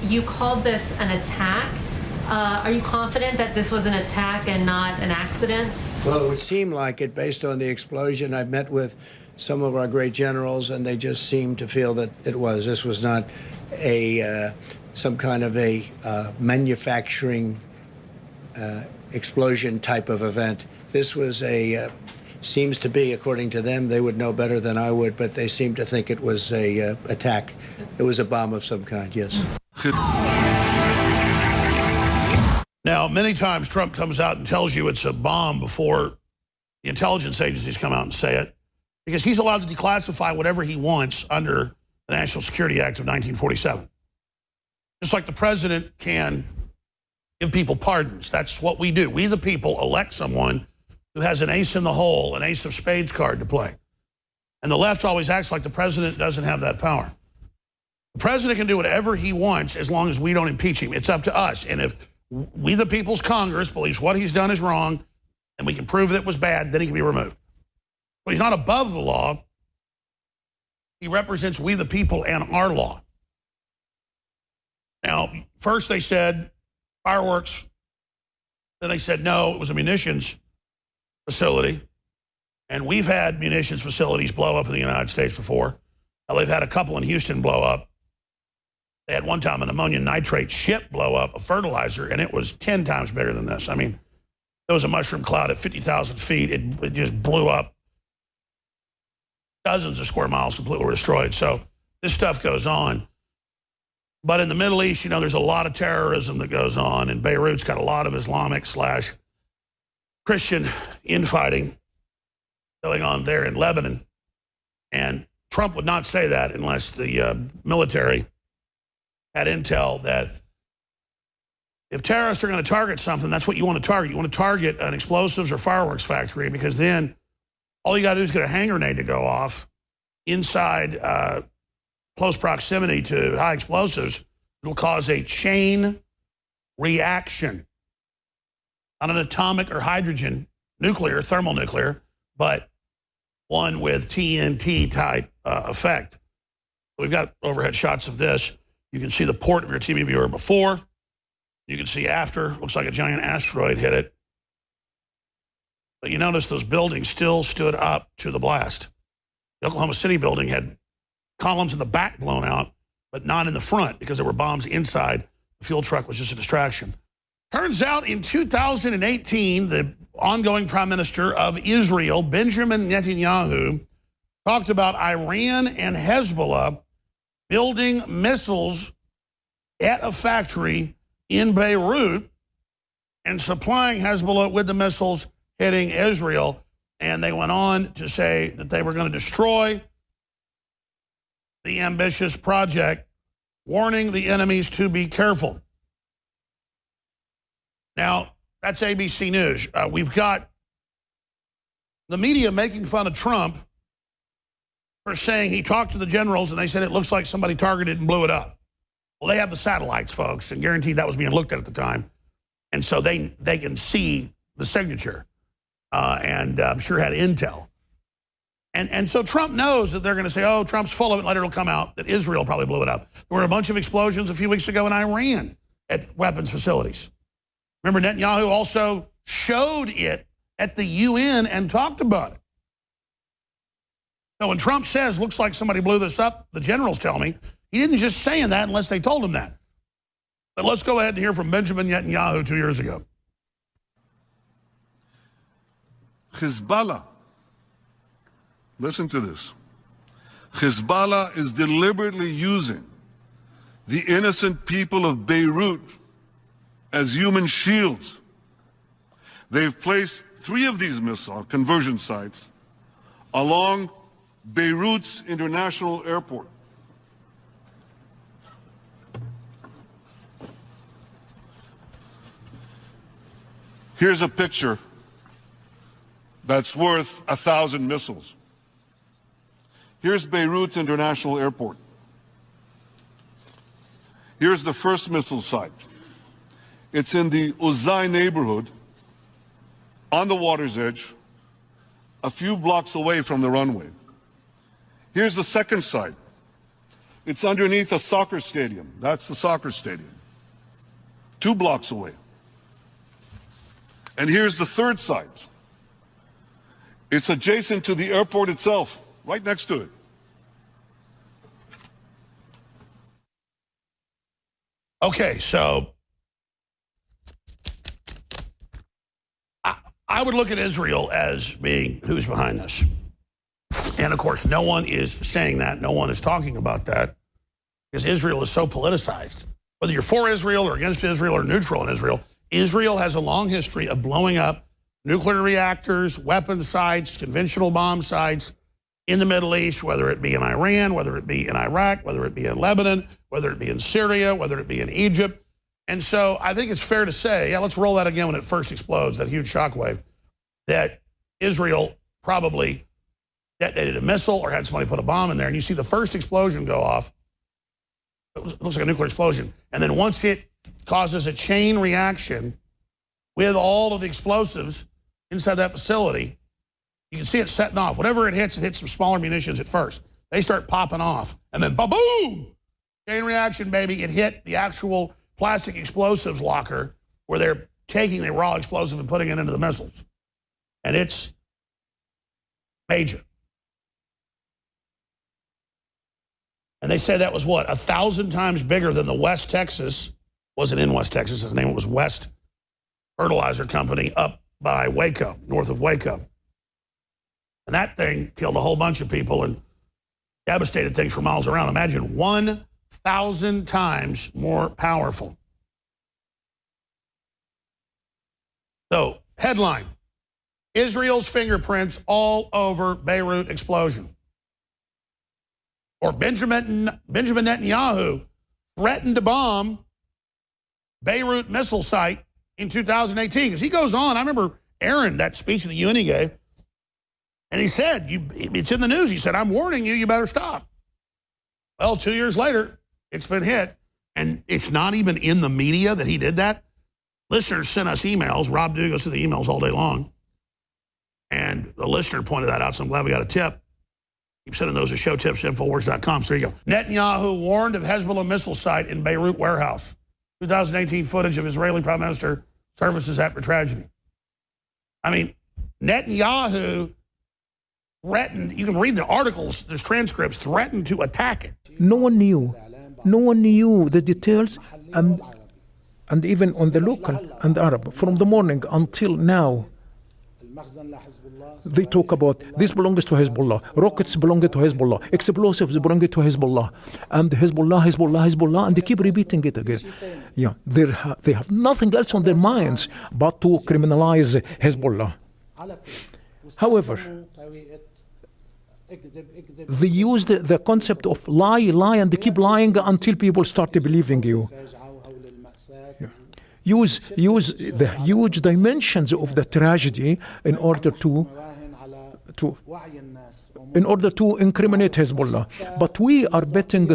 You called this an attack. Are you confident that this was an attack and not an accident? Well, it would seem like it based on the explosion. I've met with some of our great generals, and they just seemed to feel that it was. This was not a some kind of a manufacturing explosion type of event. This was a seems to be, according to them, they would know better than I would, but they seem to think it was a attack. It was a bomb of some kind, yes. Now, many times Trump comes out and tells you it's a bomb before the intelligence agencies come out and say it, because he's allowed to declassify whatever he wants under the National Security Act of 1947. Just like the president can give people pardons. That's what we do. We, the people, elect someone who has an ace in the hole, an ace of spades card to play. And the left always acts like the president doesn't have that power. The president can do whatever he wants as long as we don't impeach him. It's up to us. And if we, the people's Congress, believes what he's done is wrong and we can prove that it was bad, then he can be removed. But he's not above the law. He represents we, the people, and our law. Now, first they said fireworks. Then they said, no, it was a munitions facility. And we've had munitions facilities blow up in the United States before. Now, they've had a couple in Houston blow up. They had one time an ammonium nitrate ship blow up, a fertilizer, and it was 10 times bigger than this. I mean, there was a mushroom cloud at 50,000 feet. It just blew up. Dozens of square miles completely were destroyed. So this stuff goes on. But in the Middle East, you know, there's a lot of terrorism that goes on. And Beirut's got a lot of Islamic/Christian infighting going on there in Lebanon. And Trump would not say that unless the military had intel that if terrorists are going to target something, that's what you want to target. You want to target an explosives or fireworks factory, because then all you got to do is get a hand grenade to go off inside close proximity to high explosives. It'll cause a chain reaction. Not an atomic or hydrogen nuclear, thermonuclear, but one with TNT type effect. We've got overhead shots of this. You can see the port of your TV viewer before. You can see after. Looks like a giant asteroid hit it. But you notice those buildings still stood up to the blast. The Oklahoma City building had columns in the back blown out, but not in the front because there were bombs inside. The fuel truck was just a distraction. Turns out in 2018, the ongoing prime minister of Israel, Benjamin Netanyahu, talked about Iran and Hezbollah building missiles at a factory in Beirut and supplying Hezbollah with the missiles hitting Israel. And they went on to say that they were going to destroy the ambitious project, warning the enemies to be careful. Now, that's ABC News. We've got the media making fun of Trump for saying he talked to the generals and they said it looks like somebody targeted and blew it up. Well, they have the satellites, folks, and guaranteed that was being looked at the time. And so they can see the signature and I'm sure had intel. And so Trump knows that they're going to say, oh, Trump's full of it, later it'll come out that Israel probably blew it up. There were a bunch of explosions a few weeks ago in Iran at weapons facilities. Remember, Netanyahu also showed it at the UN and talked about it. So when Trump says, looks like somebody blew this up, the generals tell me, he didn't just saying that unless they told him that. But let's go ahead and hear from Benjamin Netanyahu 2 years ago. Hezbollah, listen to this. Hezbollah is deliberately using the innocent people of Beirut as human shields. They've placed 3 of these missile conversion sites along Beirut's international airport. Here's a picture that's worth 1,000 missiles. Here's Beirut's international airport. Here's the first missile site. It's in the Uzai neighborhood, on the water's edge, a few blocks away from the runway. Here's the second site. It's underneath a soccer stadium. That's the soccer stadium. 2 blocks away. And here's the third site. It's adjacent to the airport itself, right next to it. Okay, so I would look at Israel as being who's behind this. And of course, no one is saying that. No one is talking about that because Israel is so politicized. Whether you're for Israel or against Israel or neutral in Israel, Israel has a long history of blowing up nuclear reactors, weapon sites, conventional bomb sites in the Middle East, whether it be in Iran, whether it be in Iraq, whether it be in Lebanon, whether it be in Syria, whether it be in Egypt. And so I think it's fair to say, yeah, let's roll that again when it first explodes, that huge shockwave, that Israel probably detonated a missile or had somebody put a bomb in there. And you see the first explosion go off. It looks like a nuclear explosion. And then once it causes a chain reaction with all of the explosives inside that facility, you can see it setting off. Whatever it hits some smaller munitions at first. They start popping off. And then ba-boom! Chain reaction, baby. It hit the actual plastic explosives locker where they're taking the raw explosive and putting it into the missiles. And it's major. And they say that was what? 1,000 times bigger than the West Texas. Wasn't in West Texas. His name was West Fertilizer Company up by Waco, north of Waco. And that thing killed a whole bunch of people and devastated things for miles around. Imagine 1,000 times more powerful. So, headline, Israel's fingerprints all over Beirut explosion. Or Benjamin Netanyahu threatened to bomb BEIRUT missile site in 2018. Because he goes on, I remember Aaron, that speech at the UN he gave, and he said, it's in the news, he said, I'm warning you, you better stop. Well, 2 years later, it's been hit, and it's not even in the media that he did that. Listeners sent us emails. Rob Dew goes through the emails all day long. And the listener pointed that out, so I'm glad we got a tip. Keep sending those to showtips@infowars.com. So there you go. Netanyahu warned of Hezbollah missile site in Beirut warehouse. 2018 footage of Israeli Prime Minister services after tragedy. I mean, Netanyahu threatened, you can read the articles, there's transcripts, threatened to attack it. No one knew. No one knew the details, and even on the local and Arab, from the morning until now, they talk about this belongs to Hezbollah, rockets belong to Hezbollah, explosives belong to Hezbollah, and Hezbollah, and they keep repeating it again. Yeah, they have nothing else on their minds but to criminalize Hezbollah. However, they used the concept of lie, and they keep lying until people start believing you. Use the huge dimensions of the tragedy in order to incriminate Hezbollah. But we are betting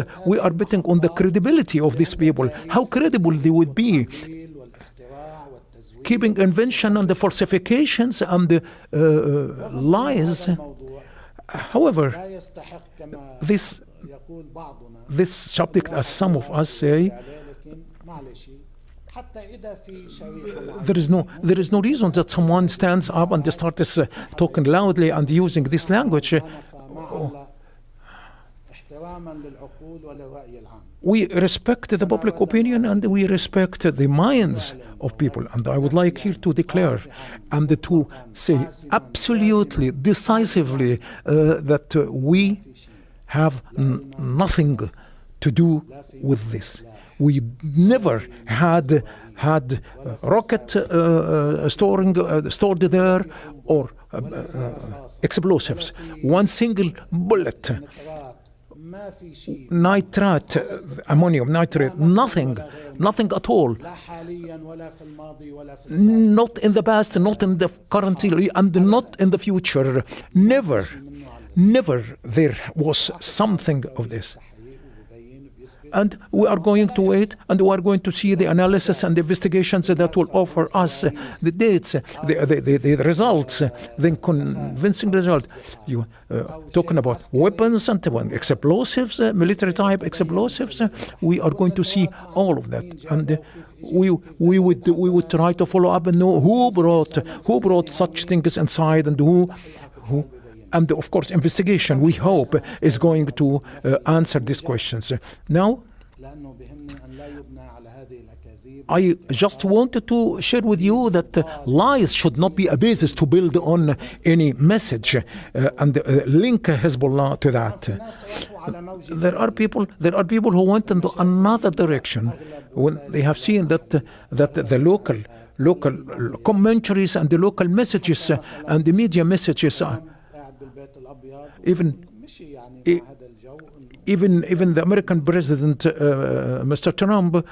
on the credibility of these people, how credible they would be, keeping invention and the falsifications and the lies. However, this subject, as some of us say, there is no reason that someone stands up and starts talking loudly and using this language. We respect the public opinion and we respect the minds of people. And I would like here to declare and to say absolutely, decisively that we have nothing to do with this. We never had rocket stored there or explosives. One single bullet, nitrate, ammonium nitrate, nothing at all. Not in the past, not in the current, and not in the future. Never there was something of this. And we are going to wait, and we are going to see the analysis and the investigations that will offer us the dates, the results, the convincing result. You talking about weapons and explosives, military type explosives. We are going to see all of that, and we would try to follow up and know who brought such things inside and who. And of course, investigation, we hope, is going to answer these questions. Now, I just wanted to share with you that lies should not be a basis to build on any message and link Hezbollah to that. There are people who went into another direction when they have seen that the local commentaries and the local messages and the media messages are even the American president, Mr. Trump,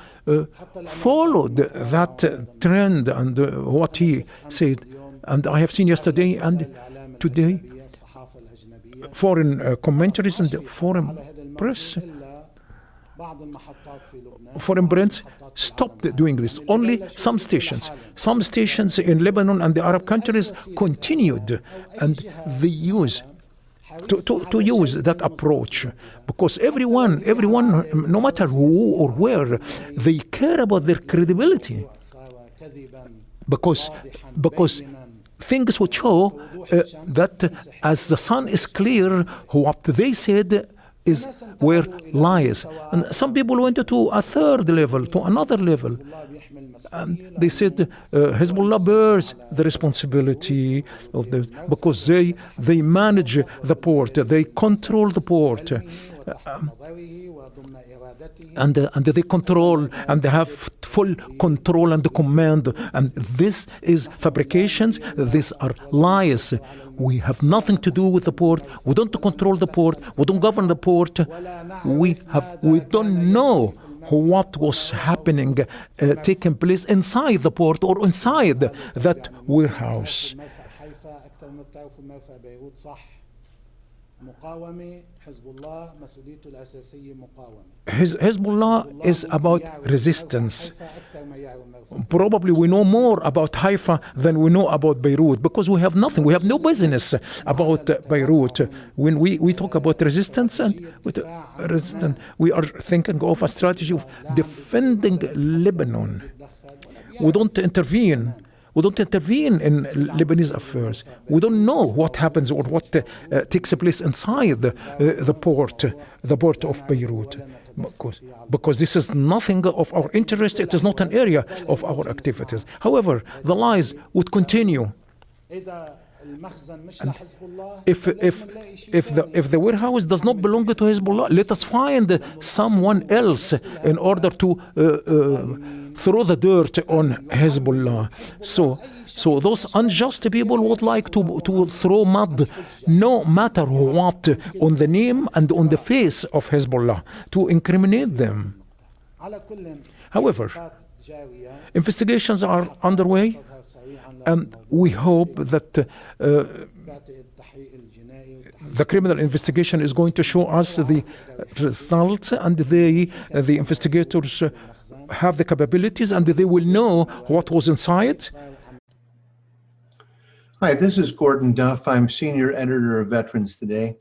followed that trend and what he said. And I have seen yesterday and today foreign commentaries and foreign press stopped doing this. Only some stations in Lebanon and the Arab countries continued, and they use to use that approach, because everyone, no matter who or where, they care about their credibility, because things would show that as the sun is clear, what they said were lies. And some people went to a third level, to another level. They said Hezbollah bears the responsibility of this because they manage the port, they control the port, and they control and they have full control and command. And this is fabrications. These are lies. We have nothing to do with the port. We don't control the port. We don't govern the port. We don't know what was happening, taking place inside the port or inside that warehouse. Hezbollah is about resistance. Probably we know more about Haifa than we know about Beirut, because we have nothing. We have no business about Beirut. When we talk about resistance we are thinking of a strategy of defending Lebanon. We don't intervene. We don't intervene in Lebanese affairs. We don't know what happens or what takes place inside the port of Beirut. Because this is nothing of our interest. It is not an area of our activities. However, the lies would continue. And if the warehouse does not belong to Hezbollah, let us find someone else in order to throw the dirt on Hezbollah. So those unjust people would like to throw mud, no matter what, on the name and on the face of Hezbollah, to incriminate them. However, investigations are underway, and we hope that the criminal investigation is going to show us the results, and the investigators have the capabilities, and they will know what was inside. Hi, this is Gordon Duff. I'm senior editor of Veterans Today.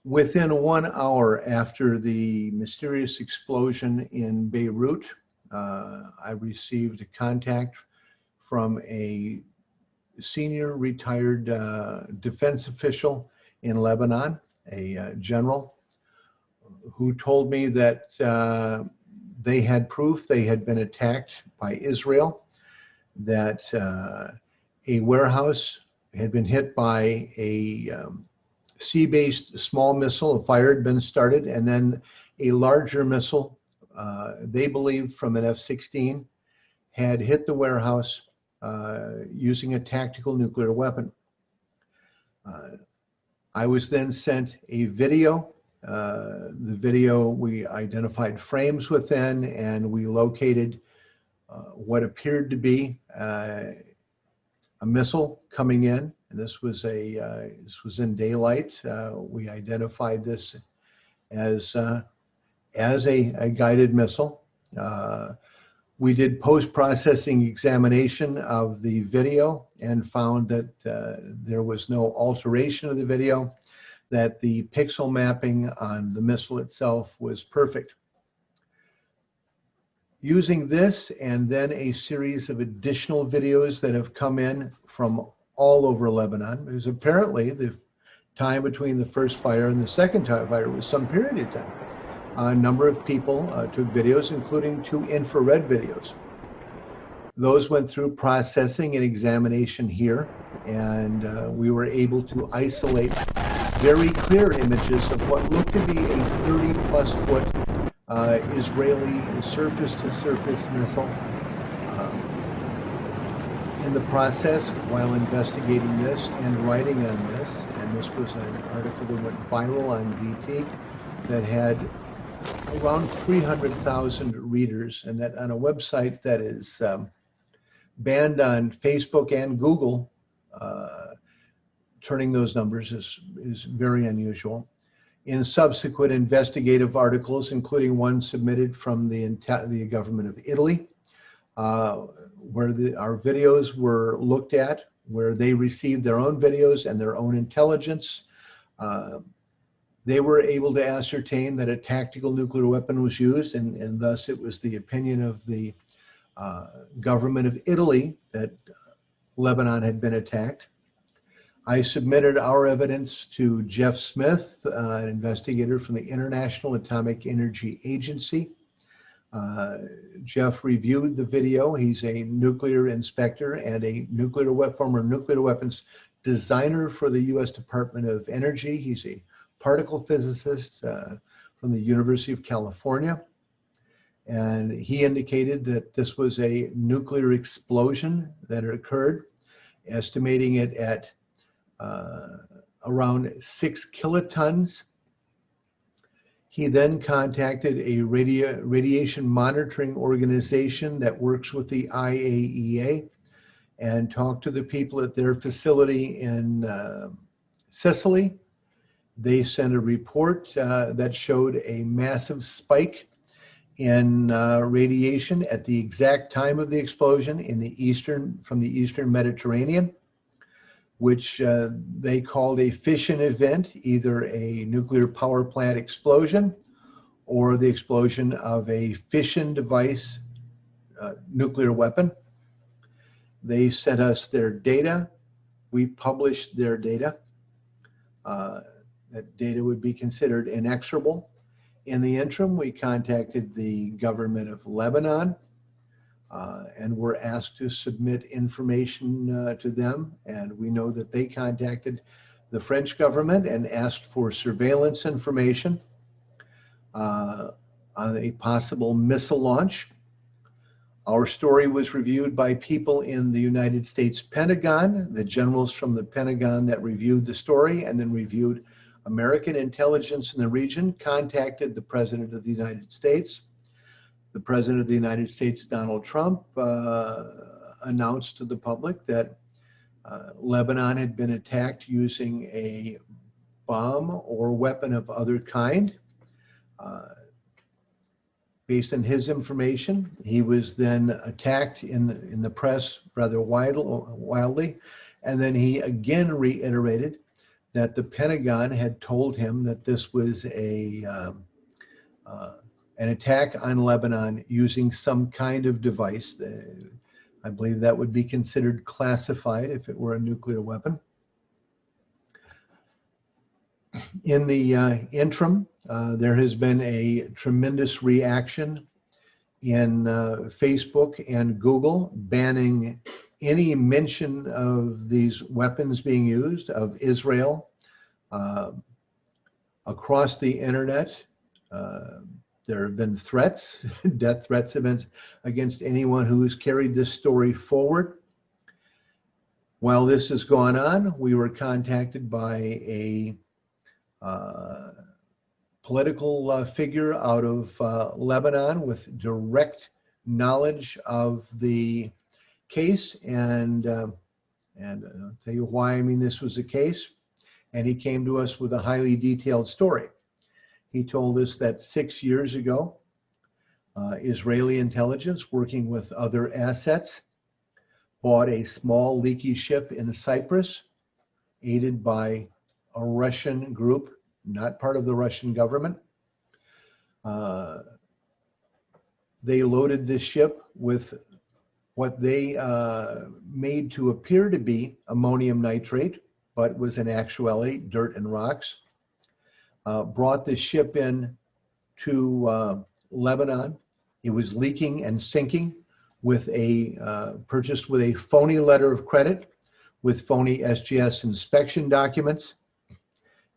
Within 1 hour after the mysterious explosion in Beirut, I received a contact from a senior retired defense official in Lebanon, a general, who told me that they had proof they had been attacked by Israel, that a warehouse had been hit by a sea-based small missile. A fire had been started, and then a larger missile, they believed from an F-16, had hit the warehouse using a tactical nuclear weapon. I was then sent a video. The video, we identified frames within, and we located what appeared to be a missile coming in, and this was in daylight. We identified this as a guided missile. We did post-processing examination of the video and found that there was no alteration of the video, that the pixel mapping on the missile itself was perfect. Using this and then a series of additional videos that have come in from all over Lebanon, because apparently the time between the first fire and the second fire was some period of time. A number of people took videos, including 2 infrared videos. Those went through processing and examination here, and we were able to isolate very clear images of what looked to be a 30-plus foot Israeli surface-to-surface missile. In the process, while investigating this and writing on this, and this was an article that went viral on VT that had around 300,000 readers, and that on a website that is banned on Facebook and Google, turning those numbers is very unusual. In subsequent investigative articles, including one submitted from the government of Italy, where our videos were looked at, where they received their own videos and their own intelligence, they were able to ascertain that a tactical nuclear weapon was used, and thus it was the opinion of the government of Italy that Lebanon had been attacked. I submitted our evidence to Jeff Smith, an investigator from the International Atomic Energy Agency. Jeff reviewed the video. He's a nuclear inspector and a former nuclear weapons designer for the U.S. Department of Energy. He's a particle physicist from the University of California. And he indicated that this was a nuclear explosion that had occurred, estimating it at around 6 kilotons. He then contacted a radiation monitoring organization that works with the IAEA and talked to the people at their facility in Sicily. They sent a report that showed a massive spike in radiation at the exact time of the explosion from the eastern Mediterranean, which they called a fission event, either a nuclear power plant explosion or the explosion of a fission device, nuclear weapon. They sent us their data. We published their data. That data would be considered inexorable. In the interim, we contacted the government of Lebanon and were asked to submit information to them. And we know that they contacted the French government and asked for surveillance information on a possible missile launch. Our story was reviewed by people in the United States Pentagon, the generals from the Pentagon that reviewed the story and then reviewed American intelligence in the region, contacted the President of the United States. The President of the United States, Donald Trump, announced to the public that Lebanon had been attacked using a bomb or weapon of other kind. Based on his information, he was then attacked in the press rather wildly, and then he again reiterated that the Pentagon had told him that this was an attack on Lebanon using some kind of device. I believe that would be considered classified if it were a nuclear weapon. In the interim, there has been a tremendous reaction in Facebook and Google banning any mention of these weapons being used, of Israel. Across the internet, there have been threats, death threats against anyone who has carried this story forward. While this has gone on, we were contacted by a political figure out of Lebanon with direct knowledge of the case, and I'll tell you why I mean this was the case. And he came to us with a highly detailed story. He told us that 6 years ago, Israeli intelligence, working with other assets, bought a small leaky ship in Cyprus, aided by a Russian group, not part of the Russian government. They loaded this ship with what they made to appear to be ammonium nitrate, but was in actuality dirt and rocks. Brought this ship in to Lebanon. It was leaking and sinking with purchased with a phony letter of credit, with phony SGS inspection documents,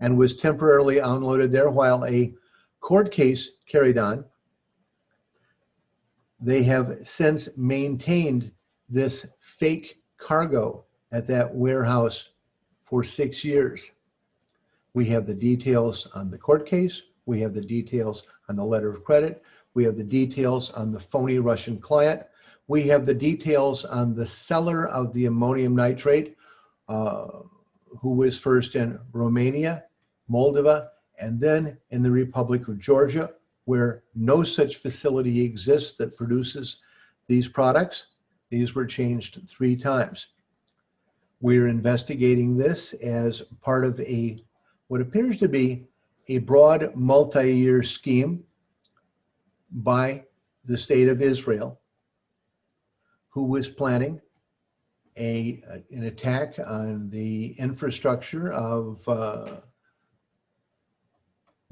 and was temporarily unloaded there while a court case carried on. They have since maintained this fake cargo at that warehouse for 6 years. We have the details on the court case. We have the details on the letter of credit. We have the details on the phony Russian client. We have the details on the seller of the ammonium nitrate, who was first in Romania, Moldova, and then in the Republic of Georgia, where no such facility exists that produces these products. These were changed 3 times. We're investigating this as part of what appears to be a broad multi-year scheme by the state of Israel, who was planning an attack on the infrastructure of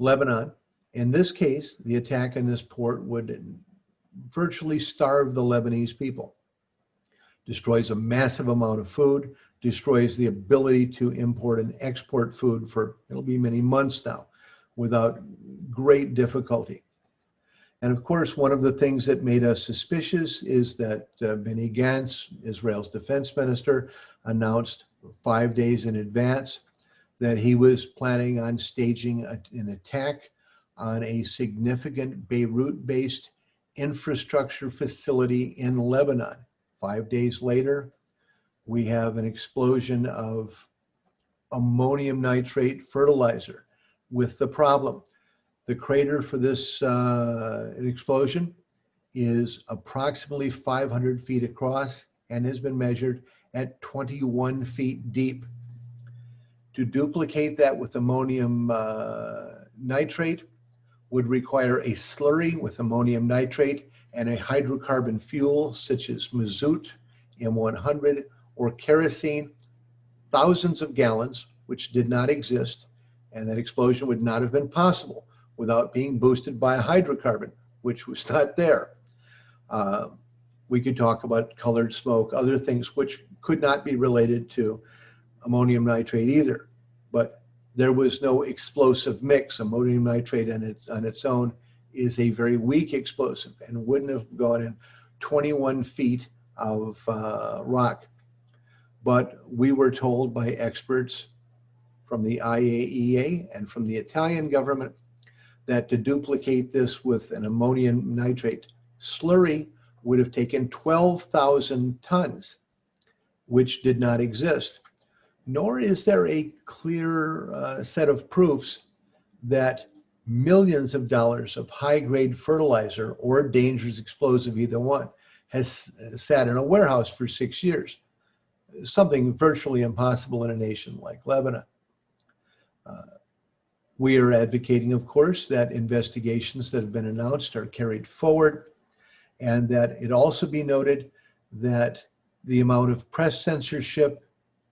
Lebanon. In this case, the attack on this port would virtually starve the Lebanese people. Destroys a massive amount of food, destroys the ability to import and export food for, it'll be many months now, without great difficulty. And of course, one of the things that made us suspicious is that Benny Gantz, Israel's defense minister, announced 5 days in advance that he was planning on staging an attack on a significant Beirut-based infrastructure facility in Lebanon. 5 days later, we have an explosion of ammonium nitrate fertilizer with the problem. The crater for this explosion is approximately 500 feet across and has been measured at 21 feet deep. To duplicate that with ammonium nitrate would require a slurry with ammonium nitrate and a hydrocarbon fuel such as mazout, M100, or kerosene, thousands of gallons, which did not exist, and that explosion would not have been possible without being boosted by a hydrocarbon, which was not there. We could talk about colored smoke, other things which could not be related to ammonium nitrate either, but there was no explosive mix. Ammonium nitrate on its own is a very weak explosive and wouldn't have gone in 21 feet of rock. But we were told by experts from the IAEA and from the Italian government that to duplicate this with an ammonium nitrate slurry would have taken 12,000 tons, which did not exist. Nor is there a clear set of proofs that millions of dollars of high-grade fertilizer or dangerous explosive, either one, has sat in a warehouse for 6 years. Something virtually impossible in a nation like Lebanon. We are advocating, of course, that investigations that have been announced are carried forward, and that it also be noted that the amount of press censorship,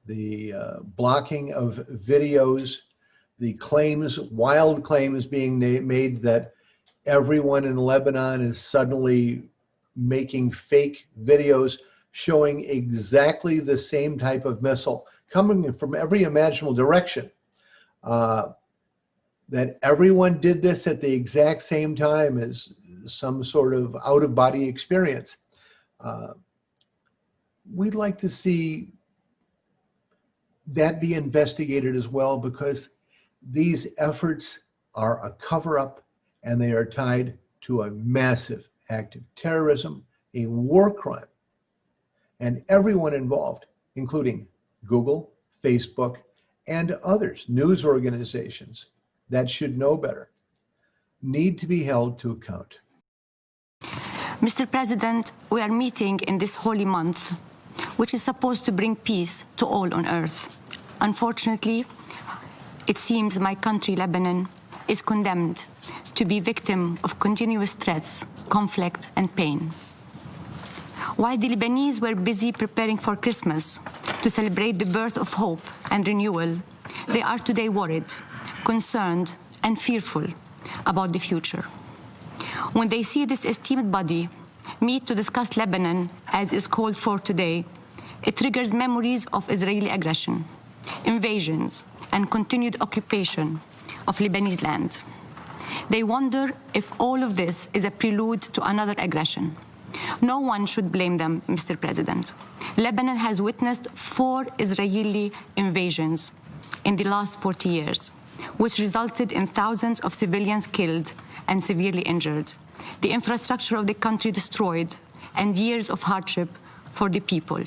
the blocking of videos, the claims, wild claims being made that everyone in Lebanon is suddenly making fake videos showing exactly the same type of missile coming from every imaginable direction. That everyone did this at the exact same time as some sort of out-of-body experience. We'd like to see that be investigated as well, because these efforts are a cover-up and they are tied to a massive act of terrorism, a war crime. And everyone involved, including Google, Facebook, and others, news organizations that should know better, need to be held to account. Mr. President, we are meeting in this holy month, which is supposed to bring peace to all on earth. Unfortunately, it seems my country, Lebanon, is condemned to be victim of continuous threats, conflict, and pain. While the Lebanese were busy preparing for Christmas to celebrate the birth of hope and renewal, they are today worried, concerned, and fearful about the future. When they see this esteemed body meet to discuss Lebanon, as is called for today, it triggers memories of Israeli aggression, invasions, and continued occupation of Lebanese land. They wonder if all of this is a prelude to another aggression. No one should blame them, Mr. President. Lebanon has witnessed 4 Israeli invasions in the last 40 years, which resulted in thousands of civilians killed and severely injured, the infrastructure of the country destroyed, and years of hardship for the people.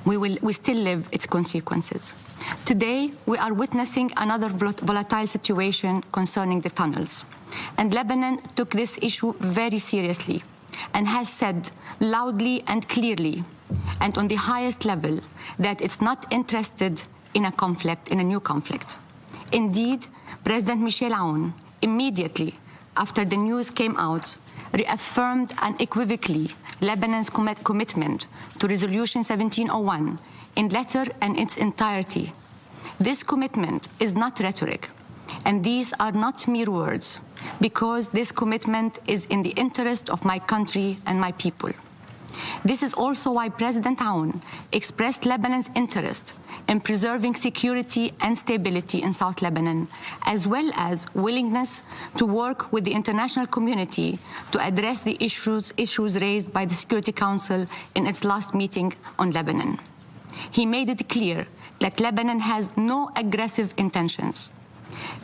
We still live its consequences. Today, we are witnessing another volatile situation concerning the tunnels. And Lebanon took this issue very seriously and has said loudly and clearly and on the highest level that it's not interested in a conflict, in a new conflict. Indeed, President Michel Aoun, immediately after the news came out, reaffirmed unequivocally Lebanon's commitment to Resolution 1701 in letter and its entirety. This commitment is not rhetoric, and these are not mere words, because this commitment is in the interest of my country and my people. This is also why President Aoun expressed Lebanon's interest in preserving security and stability in South Lebanon, as well as willingness to work with the international community to address the issues raised by the Security Council in its last meeting on Lebanon. He made it clear that Lebanon has no aggressive intentions.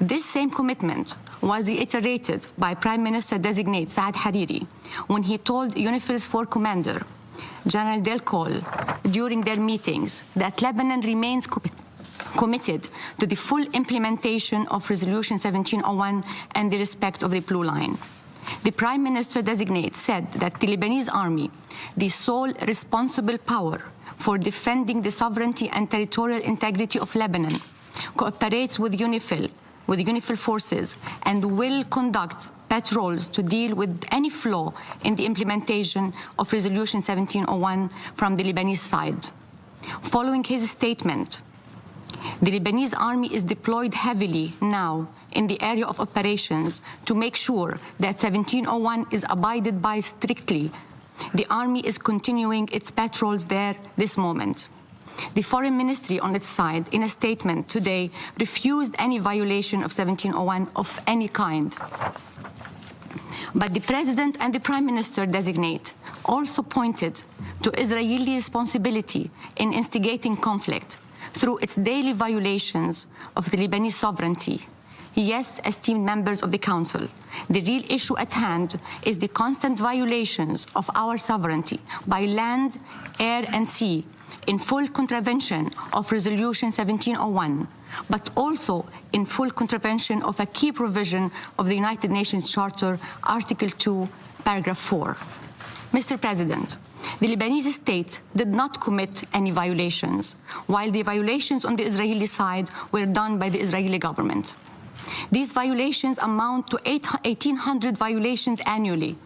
This same commitment was reiterated by Prime Minister-designate Saad Hariri when he told UNIFIL's force commander, General Del Col, during their meetings that Lebanon remains committed to the full implementation of Resolution 1701 and the respect of the Blue Line. The Prime Minister-designate said that the Lebanese army, the sole responsible power for defending the sovereignty and territorial integrity of Lebanon, cooperates with UNIFIL forces, and will conduct patrols to deal with any flaw in the implementation of Resolution 1701 from the Lebanese side. Following his statement, the Lebanese army is deployed heavily now in the area of operations to make sure that 1701 is abided by strictly. The army is continuing its patrols there this moment. The Foreign Ministry, on its side, in a statement today, refused any violation of 1701 of any kind. But the President and the Prime Minister-designate also pointed to Israeli responsibility in instigating conflict through its daily violations of the Lebanese sovereignty. Yes, esteemed members of the Council, the real issue at hand is the constant violations of our sovereignty by land, air, and sea, in full contravention of Resolution 1701, but also in full contravention of a key provision of the United Nations Charter, Article 2, Paragraph 4. Mr. President, the Lebanese state did not commit any violations, while the violations on the Israeli side were done by the Israeli government. These violations amount to 1,800 violations annually,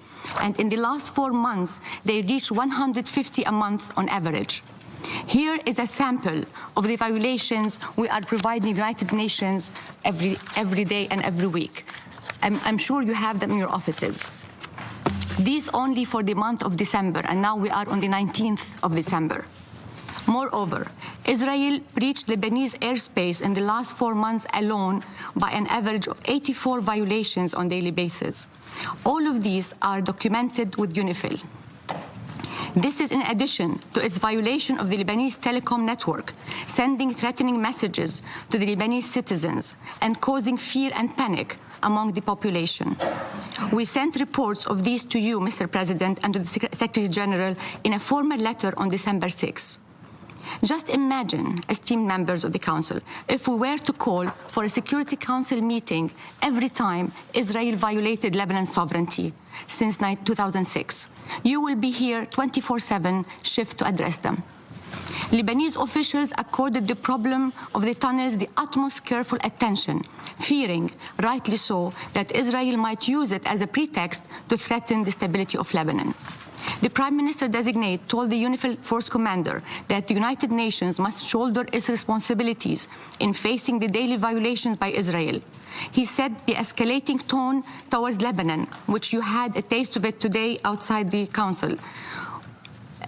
and in the last 4 months, they reached 150 a month on average. Here is a sample of the violations we are providing the United Nations every day and every week. I'm sure you have them in your offices. These only for the month of December, and now we are on the 19th of December. Moreover, Israel breached Lebanese airspace in the last 4 months alone by an average of 84 violations on a daily basis. All of these are documented with UNIFIL. This is in addition to its violation of the Lebanese telecom network, sending threatening messages to the Lebanese citizens and causing fear and panic among the population. We sent reports of these to you, Mr. President, and to the Secretary General in a formal letter on December 6. Just imagine, esteemed members of the Council, if we were to call for a Security Council meeting every time Israel violated Lebanon's sovereignty since 2006. You will be here 24/7 shift to address them. Lebanese officials accorded the problem of the tunnels the utmost careful attention, fearing, rightly so, that Israel might use it as a pretext to threaten the stability of Lebanon. The Prime Minister-designate told the UNIFIL force commander that the United Nations must shoulder its responsibilities in facing the daily violations by Israel. He said the escalating tone towards Lebanon, which you had a taste of it today outside the Council,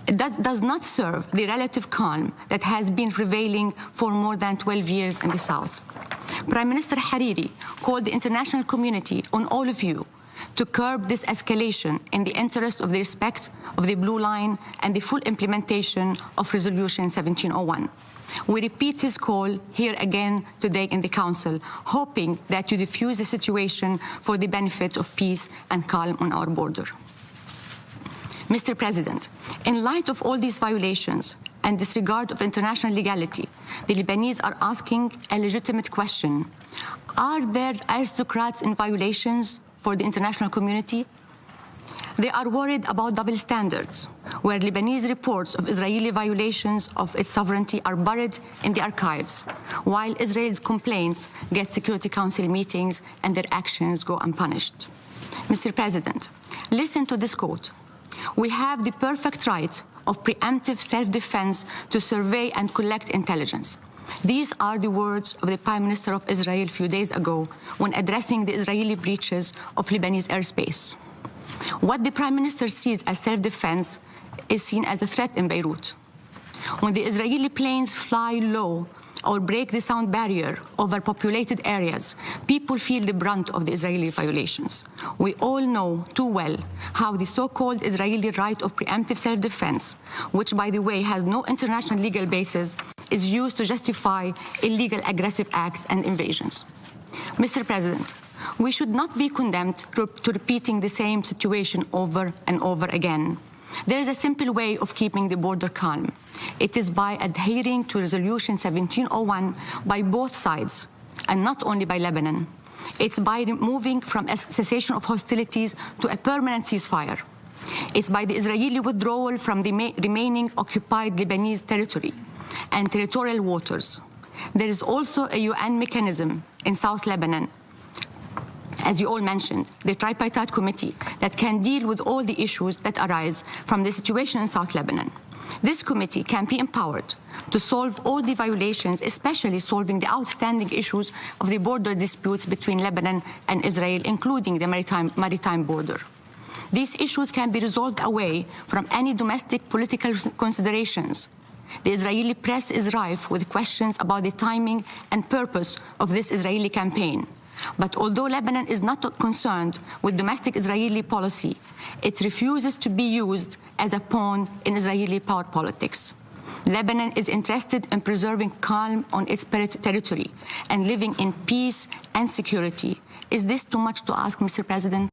that does not serve the relative calm that has been prevailing for more than 12 years in the South. Prime Minister Hariri called the international community on all of you to curb this escalation in the interest of the respect of the Blue Line and the full implementation of Resolution 1701. We repeat his call here again today in the Council, hoping that you defuse the situation for the benefit of peace and calm on our border. Mr. President, in light of all these violations and disregard of international legality, the Lebanese are asking a legitimate question. Are there aristocrats in violations for the international community? They are worried about double standards, where Lebanese reports of Israeli violations of its sovereignty are buried in the archives, while Israel's complaints get Security Council meetings and their actions go unpunished. Mr. President, listen to this quote. We have the perfect right of preemptive self-defense to survey and collect intelligence. These are the words of the Prime Minister of Israel a few days ago when addressing the Israeli breaches of Lebanese airspace. What the Prime Minister sees as self-defense is seen as a threat in Beirut. When the Israeli planes fly low or break the sound barrier over populated areas, people feel the brunt of the Israeli violations. We all know too well how the so-called Israeli right of preemptive self-defense, which, by the way, has no international legal basis, is used to justify illegal aggressive acts and invasions. Mr. President, we should not be condemned to repeating the same situation over and over again. There is a simple way of keeping the border calm. It is by adhering to Resolution 1701 by both sides, and not only by Lebanon. It's by moving from a cessation of hostilities to a permanent ceasefire. It's by the Israeli withdrawal from the remaining occupied Lebanese territory and territorial waters. There is also a UN mechanism in South Lebanon, as you all mentioned, the Tripartite Committee that can deal with all the issues that arise from the situation in South Lebanon. This committee can be empowered to solve all the violations, especially solving the outstanding issues of the border disputes between Lebanon and Israel, including the maritime border. These issues can be resolved away from any domestic political considerations. The Israeli press is rife with questions about the timing and purpose of this Israeli campaign. But although Lebanon is not concerned with domestic Israeli policy, it refuses to be used as a pawn in Israeli power politics. Lebanon is interested in preserving calm on its territory and living in peace and security. Is this too much to ask, Mr. President?